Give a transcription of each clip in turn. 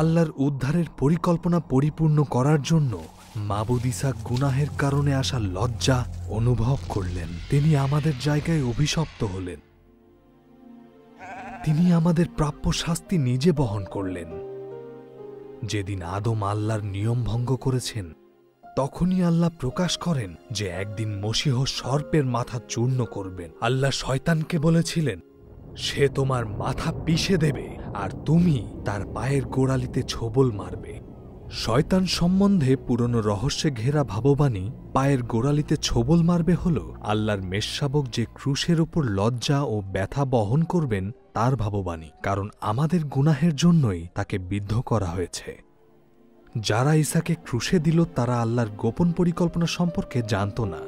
আল্লাহর উদ্ধারের পরিকল্পনা পরিপূর্ণ করার জন্য মাবুদ ঈসা গুনাহের কারণে আসা লজ্জা অনুভব করলেন। তিনি আমাদের জায়গায় অভিশপ্ত হলেন। তিনি আমাদের প্রাপ্য শাস্তি নিজে বহন করলেন। যেদিন আদম আল্লাহর নিয়ম ভঙ্গ করেছেন, তখনই আল্লাহ প্রকাশ করেন যে একদিন মসীহ সর্পের মাথা চূর্ণ করবেন। আল্লাহ শয়তানকে বলেছিলেন, সে তোমার মাথা পিষে দেবে আর তুমি তার পায়ের গোড়ালিতে ছোবল মারবে। শয়তান সম্বন্ধে পুরনো রহস্যে ঘেরা ভাববাণী পায়ের গোড়ালিতে ছোবল মারবে হল আল্লাহর মেষশাবক যে ক্রুশের উপর লজ্জা ও ব্যথা বহন করবেন তার ভাববাণী, কারণ আমাদের গুনাহের জন্যই তাকে বিদ্ধ করা হয়েছে। যারা ঈসাকে ক্রুশে দিল তারা আল্লাহর গোপন পরিকল্পনা সম্পর্কে জানত না,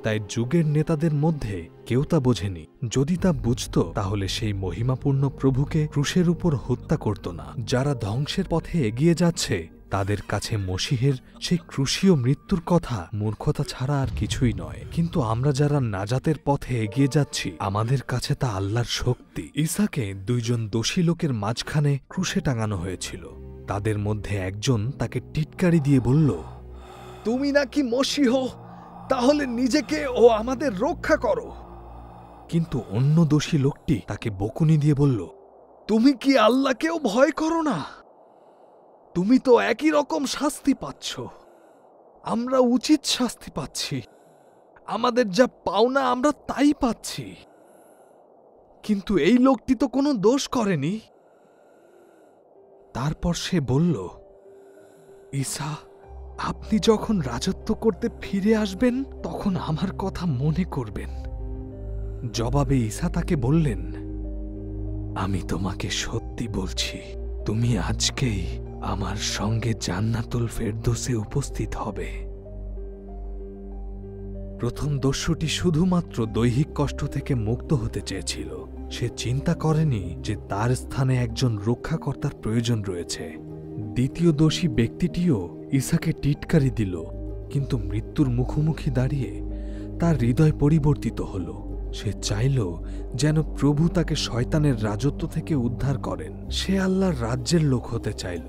তাই যুগের নেতাদের মধ্যে কেউ তা বোঝেনি। যদি তা বুঝত তাহলে সেই মহিমাপূর্ণ প্রভুকে ক্রুশের উপর হত্যা করত না। যারা ধ্বংসের পথে এগিয়ে যাচ্ছে তাদের কাছে মসীহের সেই ক্রুশীয় মৃত্যুর কথা মূর্খতা ছাড়া আর কিছুই নয়, কিন্তু আমরা যারা নাজাতের পথে এগিয়ে যাচ্ছি আমাদের কাছে তা আল্লাহর শক্তি। ঈসাকে দুইজন দোষী লোকের মাঝখানে ক্রুশে টাঙানো হয়েছিল। তাদের মধ্যে একজন তাকে টিটকারি দিয়ে বলল, তুমি নাকি মসীহ, তাহলে নিজেকে ও আমাদের রক্ষা করো। কিন্তু অন্য দোষী লোকটি তাকে বকুনি দিয়ে বলল, তুমি কি আল্লাহকেও ভয় করো না? তুমি তো একই রকম শাস্তি পাচ্ছ, আমরা উচিত শাস্তি পাচ্ছি, আমাদের যা পাওনা আমরা তাই পাচ্ছি, কিন্তু এই লোকটি তো কোনো দোষ করেনি। তারপর সে বলল, ঈসা, আপনি যখন রাজত্ব করতে ফিরে আসবেন তখন আমার কথা মনে করবেন। জবাবে ঈসা তাকে বললেন, আমি তোমাকে সত্যি বলছি, তুমি আজকেই আমার সঙ্গে জান্নাতুল ফেরদৌসে উপস্থিত হবে। প্রথম দস্যুটি শুধুমাত্র দৈহিক কষ্ট থেকে মুক্ত হতে চেয়েছিল। সে চিন্তা করেনি যে তার স্থানে একজন রক্ষাকর্তার প্রয়োজন রয়েছে। দ্বিতীয় দোষী ব্যক্তিটিও ঈসাকে টিটকারি দিল, কিন্তু মৃত্যুর মুখোমুখি দাঁড়িয়ে তার হৃদয় পরিবর্তিত হল। সে চাইল যেন প্রভু তাকে শয়তানের রাজত্ব থেকে উদ্ধার করেন। সে আল্লাহর রাজ্যের লোক হতে চাইল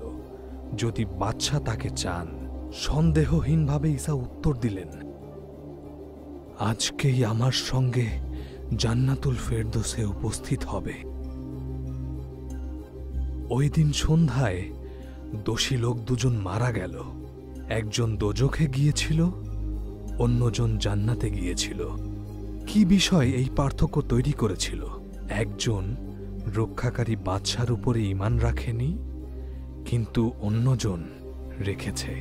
যদি বাদশাহ তাকে চান। সন্দেহহীনভাবে ঈসা উত্তর দিলেন, আজকেই আমার সঙ্গে জান্নাতুল ফেরদৌসে উপস্থিত হবে। ওই দিন সন্ধ্যায় দোষী লোক দুজন মারা গেল। একজন দোজখে গিয়েছিল, অন্যজন জান্নাতে গিয়েছিল। কি বিষয় এই পার্থক্য তৈরি করেছিল? একজন রক্ষাকারী বাদশার উপরে ঈমান রাখেনি, কিন্তু অন্যজন রেখেছে।